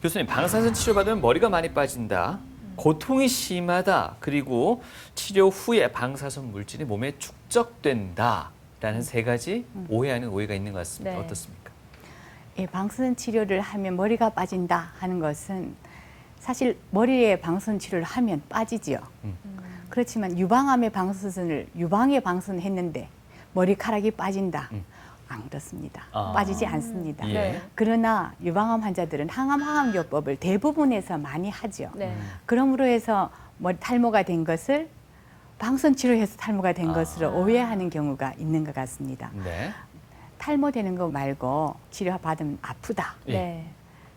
교수님, 방사선 치료받으면 머리가 많이 빠진다, 고통이 심하다, 그리고 치료 후에 방사선 물질이 몸에 축적된다라는 세 가지 오해하는 오해가 있는 것 같습니다. 네. 어떻습니까? 예, 방사선 치료를 하면 머리가 빠진다 하는 것은 사실 머리에 방사선 치료를 하면 빠지지요. 그렇지만 유방암의 방사선을 유방에 방사선했는데 머리카락이 빠진다. 안 그렇습니다. 아. 빠지지 않습니다. 예. 네. 그러나 유방암 환자들은 항암 화학요법을 대부분에서 많이 하죠. 네. 그러므로 해서 머리 탈모가 된 것을 방사선 치료해서 탈모가 된 아. 것으로 오해하는 경우가 있는 것 같습니다. 네. 탈모되는 거 말고 치료받으면 아프다. 예. 네.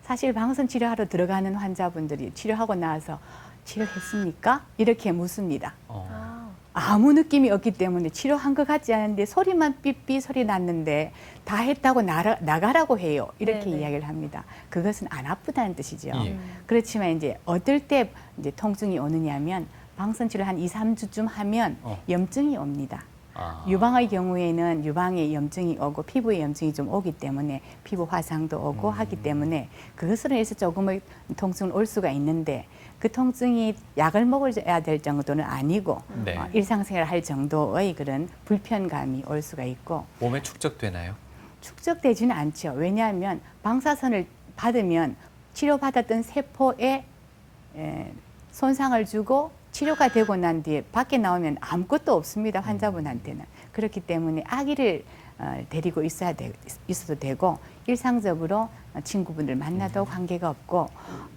사실 방사선 치료하러 들어가는 환자분들이 치료하고 나서 치료했습니까? 이렇게 묻습니다. 아. 아무 느낌이 없기 때문에 치료한 것 같지 않은데 소리만 삐삐 소리 났는데 다 했다고 나가라고 해요. 이렇게 네네. 이야기를 합니다. 그것은 안 아프다는 뜻이죠. 예. 그렇지만 이제 어떨 때 이제 통증이 오느냐면 방사선 치료 한 2, 3주쯤 하면 염증이 옵니다. 아. 유방의 경우에는 유방에 염증이 오고 피부에 염증이 좀 오기 때문에 피부 화상도 오고 하기 때문에 그것으로 해서 조금의 통증은 올 수가 있는데 그 통증이 약을 먹어야 될 정도는 아니고 네. 일상생활을 할 정도의 그런 불편감이 올 수가 있고 몸에 축적되나요? 축적되지는 않죠. 왜냐하면 방사선을 받으면 치료받았던 세포에 손상을 주고 치료가 되고 난 뒤에 밖에 나오면 아무것도 없습니다. 환자분한테는. 그렇기 때문에 아기를 데리고 있어도 되고 일상적으로 친구분들 만나도 관계가 없고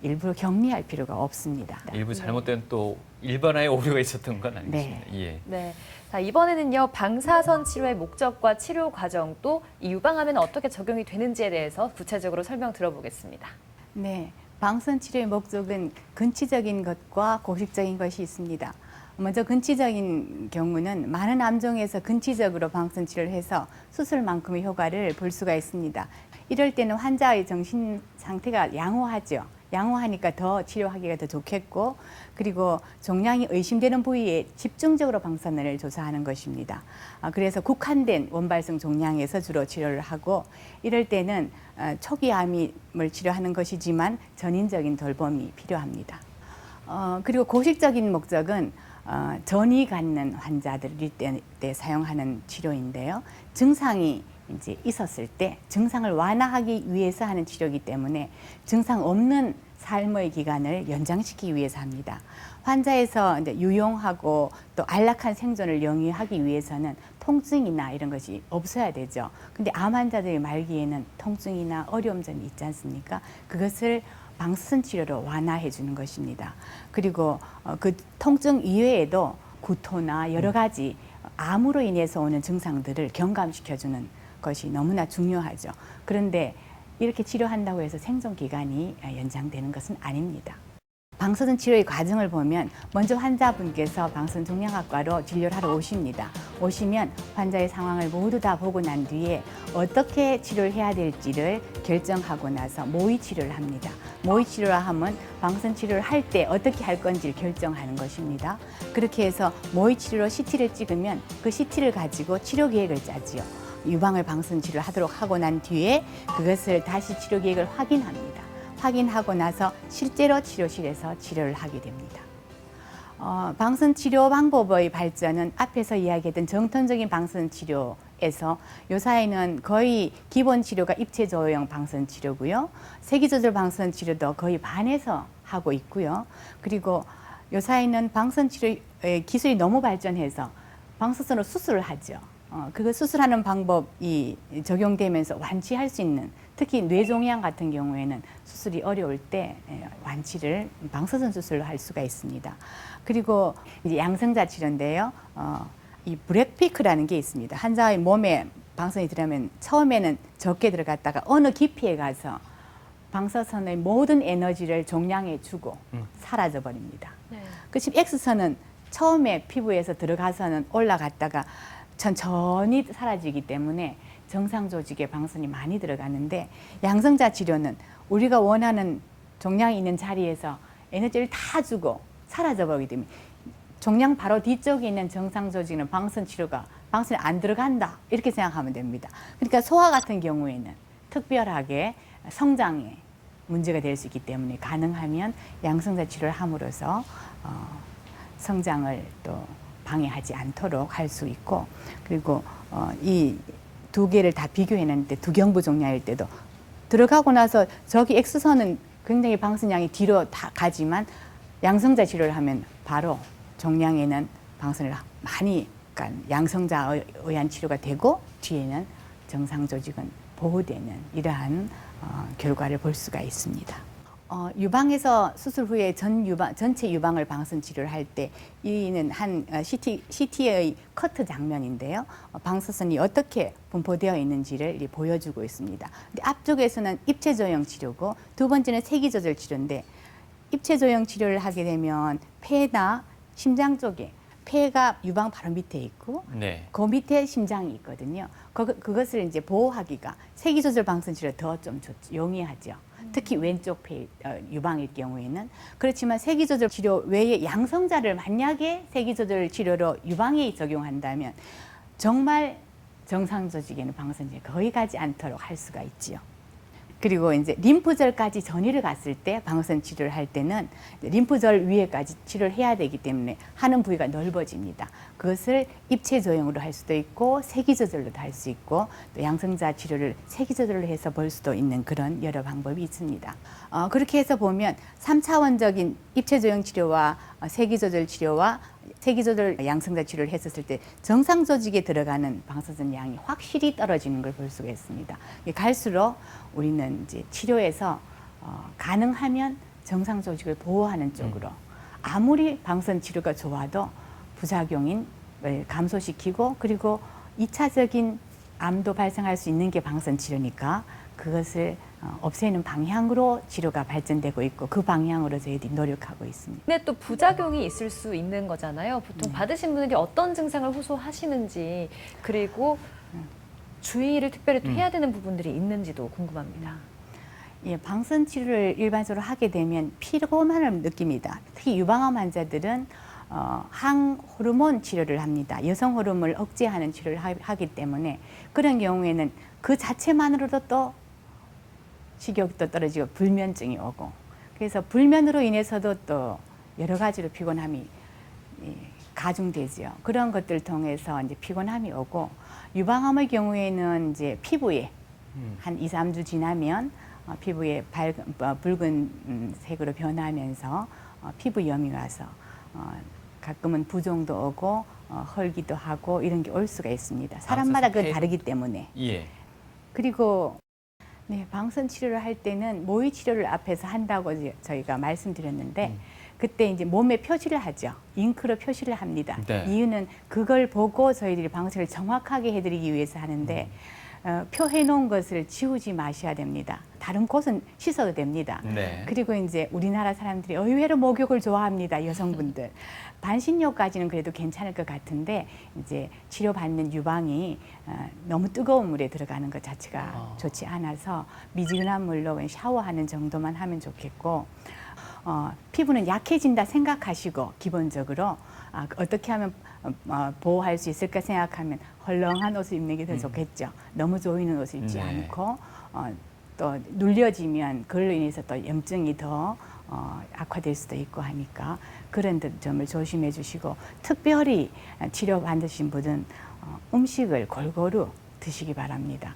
일부러 격리할 필요가 없습니다. 일부 잘못된 또 일반화의 오류가 있었던 건 아니겠습니까? 예. 네. 자, 이번에는요, 방사선 치료의 목적과 치료 과정 또 이 유방암에는 어떻게 적용이 되는지에 대해서 구체적으로 설명 들어보겠습니다. 네, 방사선 치료의 목적은 근치적인 것과 고식적인 것이 있습니다. 먼저 근치적인 경우는 많은 암종에서 근치적으로 방사선 치료를 해서 수술만큼의 효과를 볼 수가 있습니다. 이럴 때는 환자의 정신 상태가 양호하죠. 양호하니까 더 치료하기가 더 좋겠고, 그리고 종양이 의심되는 부위에 집중적으로 방사선을 조사하는 것입니다. 그래서 국한된 원발성 종양에서 주로 치료를 하고, 이럴 때는 초기 암을 치료하는 것이지만 전인적인 돌봄이 필요합니다. 그리고 고식적인 목적은 전이 갖는 환자들일 때 사용하는 치료인데요. 증상이 이제 있었을 때 증상을 완화하기 위해서 하는 치료이기 때문에 증상 없는 삶의 기간을 연장시키기 위해서 합니다. 환자에서 이제 유용하고 또 안락한 생존을 영위하기 위해서는 통증이나 이런 것이 없어야 되죠. 근데 암 환자들의 말기에는 통증이나 어려움 점이 있지 않습니까? 그것을 방사선 치료로 완화해 주는 것입니다. 그리고 그 통증 이외에도 구토나 여러 가지 암으로 인해서 오는 증상들을 경감시켜 주는 것이 너무나 중요하죠. 그런데 이렇게 치료한다고 해서 생존 기간이 연장되는 것은 아닙니다. 방사선 치료의 과정을 보면 먼저 환자분께서 방사선 종양학과로 진료를 하러 오십니다. 오시면 환자의 상황을 모두 다 보고 난 뒤에 어떻게 치료를 해야 될지를 결정하고 나서 모의 치료를 합니다. 모의 치료라 하면 방사선 치료를 할 때 어떻게 할 건지를 결정하는 것입니다. 그렇게 해서 모의 치료로 CT를 찍으면 그 CT를 가지고 치료 계획을 짜지요. 유방을 방사선 치료를 하도록 하고 난 뒤에 그것을 다시 치료 계획을 확인합니다. 확인하고 나서 실제로 치료실에서 치료를 하게 됩니다. 방사선 치료 방법의 발전은 앞에서 이야기했던 정통적인 방사선 치료에서 요사이는 거의 기본 치료가 입체 조형 방사선 치료고요. 세기 조절 방사선 치료도 거의 반에서 하고 있고요. 그리고 요사이는 방사선 치료의 기술이 너무 발전해서 방사선으로 수술을 하죠. 그거 수술하는 방법이 적용되면서 완치할 수 있는, 특히 뇌종양 같은 경우에는 수술이 어려울 때 완치를 방사선 수술로 할 수가 있습니다. 그리고 이제 양성자 치료인데요. 이 브렉피크라는 게 있습니다. 환자의 몸에 방사선이 들어가면 처음에는 적게 들어갔다가 어느 깊이에 가서 방사선의 모든 에너지를 종양에 주고 사라져 버립니다. 네. 그렇지만 X선은 처음에 피부에서 들어가서는 올라갔다가 천천히 사라지기 때문에 정상 조직에 방사선이 많이 들어가는데, 양성자 치료는 우리가 원하는 종양이 있는 자리에서 에너지를 다 주고 사라져 버리기 때문에 종양 바로 뒤쪽에 있는 정상 조직은 방사선 치료가 방사선이 안 들어간다 이렇게 생각하면 됩니다. 그러니까 소아 같은 경우에는 특별하게 성장에 문제가 될 수 있기 때문에 가능하면 양성자 치료를 함으로써 성장을 또 방해하지 않도록 할 수 있고, 그리고 이 두 개를 다 비교해냈는데 두경부 종양일 때도 들어가고 나서 저기 X선은 굉장히 방선량이 뒤로 다 가지만 양성자 치료를 하면 바로 종양에는 방선을 많이, 그러니까 양성자에 의한 치료가 되고 뒤에는 정상 조직은 보호되는 이러한 결과를 볼 수가 있습니다. 유방에서 수술 후에 전체 유방을 방선 치료를 할 때 이는 한 CT의 커트 장면인데요. 방사선이 어떻게 분포되어 있는지를 보여주고 있습니다. 근데 앞쪽에서는 입체 조형 치료고 두 번째는 세기 조절 치료인데, 입체 조형 치료를 하게 되면 폐나 심장 쪽에, 폐가 유방 바로 밑에 있고 네. 그 밑에 심장이 있거든요. 그것을 이제 보호하기가 세기 조절 방선 치료 더 좀 용이하죠. 특히 왼쪽 폐 유방일 경우에는. 그렇지만 세기 조절 치료 외에 양성자를 만약에 세기 조절 치료로 유방에 적용한다면 정말 정상 조직에는 방선이 거의 가지 않도록 할 수가 있지요. 그리고 이제 림프절까지 전이를 갔을 때 방선 치료를 할 때는 림프절 위에까지 치료를 해야 되기 때문에 하는 부위가 넓어집니다. 그것을 입체 조형으로 할 수도 있고 세기 조절로도 할 수 있고 또 양성자 치료를 세기 조절로 해서 볼 수도 있는 그런 여러 방법이 있습니다. 그렇게 해서 보면 3차원적인 입체 조형 치료와 세기 조절 치료와 세기 조절 양성자 치료를 했었을 때 정상 조직에 들어가는 방사선 양이 확실히 떨어지는 걸 볼 수가 있습니다. 갈수록 우리는 이제 치료에서 가능하면 정상 조직을 보호하는 쪽으로, 아무리 방사선 치료가 좋아도 부작용인 감소시키고 그리고 2차적인 암도 발생할 수 있는 게 방사선 치료니까 그것을 없애는 방향으로 치료가 발전되고 있고 그 방향으로 저희들이 노력하고 있습니다. 근데 또 부작용이 있을 수 있는 거잖아요. 보통 받으신 분들이 어떤 증상을 호소하시는지, 그리고 주의를 특별히 또 해야 되는 부분들이 있는지도 궁금합니다. 예, 방사선 치료를 일반적으로 하게 되면 피로감을 느낍니다. 특히 유방암 환자들은 항호르몬 치료를 합니다. 여성 호르몬을 억제하는 치료를 하기 때문에 그런 경우에는 그 자체만으로도 또 식욕도 떨어지고 불면증이 오고, 그래서 불면으로 인해서도 또 여러 가지로 피곤함이 가중되죠. 그런 것들을 통해서 이제 피곤함이 오고, 유방암의 경우에는 이제 피부에 한 2, 3주 지나면 피부에 붉은 색으로 변하면서 피부염이 와서 가끔은 부종도 오고 헐기도 하고 이런 게 올 수가 있습니다. 사람마다 그 다르기 때문에. 예. 그리고 네, 방사선 치료를 할 때는 모의 치료를 앞에서 한다고 저희가 말씀드렸는데 그때 이제 몸에 표시를 하죠. 잉크로 표시를 합니다. 네. 이유는 그걸 보고 저희들이 방사선을 정확하게 해드리기 위해서 하는데 표해 놓은 것을 지우지 마셔야 됩니다. 다른 곳은 씻어도 됩니다. 네. 그리고 이제 우리나라 사람들이 의외로 목욕을 좋아합니다. 여성분들. 반신욕까지는 그래도 괜찮을 것 같은데 이제 치료받는 유방이 너무 뜨거운 물에 들어가는 것 자체가 좋지 않아서 미지근한 물로 샤워하는 정도만 하면 좋겠고, 피부는 약해진다 생각하시고 기본적으로 어떻게 하면 보호할 수 있을까 생각하면 헐렁한 옷을 입는 게 더 좋겠죠. 너무 조이는 옷을 입지 네. 않고 또 눌려지면 그걸로 인해서 또 염증이 더 악화될 수도 있고 하니까 그런 점을 조심해 주시고, 특별히 치료 받으신 분은 음식을 골고루 드시기 바랍니다.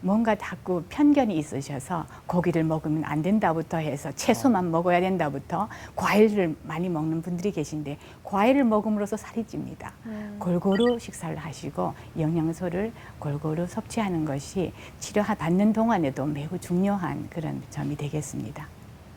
뭔가 자꾸 편견이 있으셔서 고기를 먹으면 안 된다부터 해서 채소만 먹어야 된다부터 과일을 많이 먹는 분들이 계신데 과일을 먹음으로써 살이 찝니다. 골고루 식사를 하시고 영양소를 골고루 섭취하는 것이 치료받는 동안에도 매우 중요한 그런 점이 되겠습니다.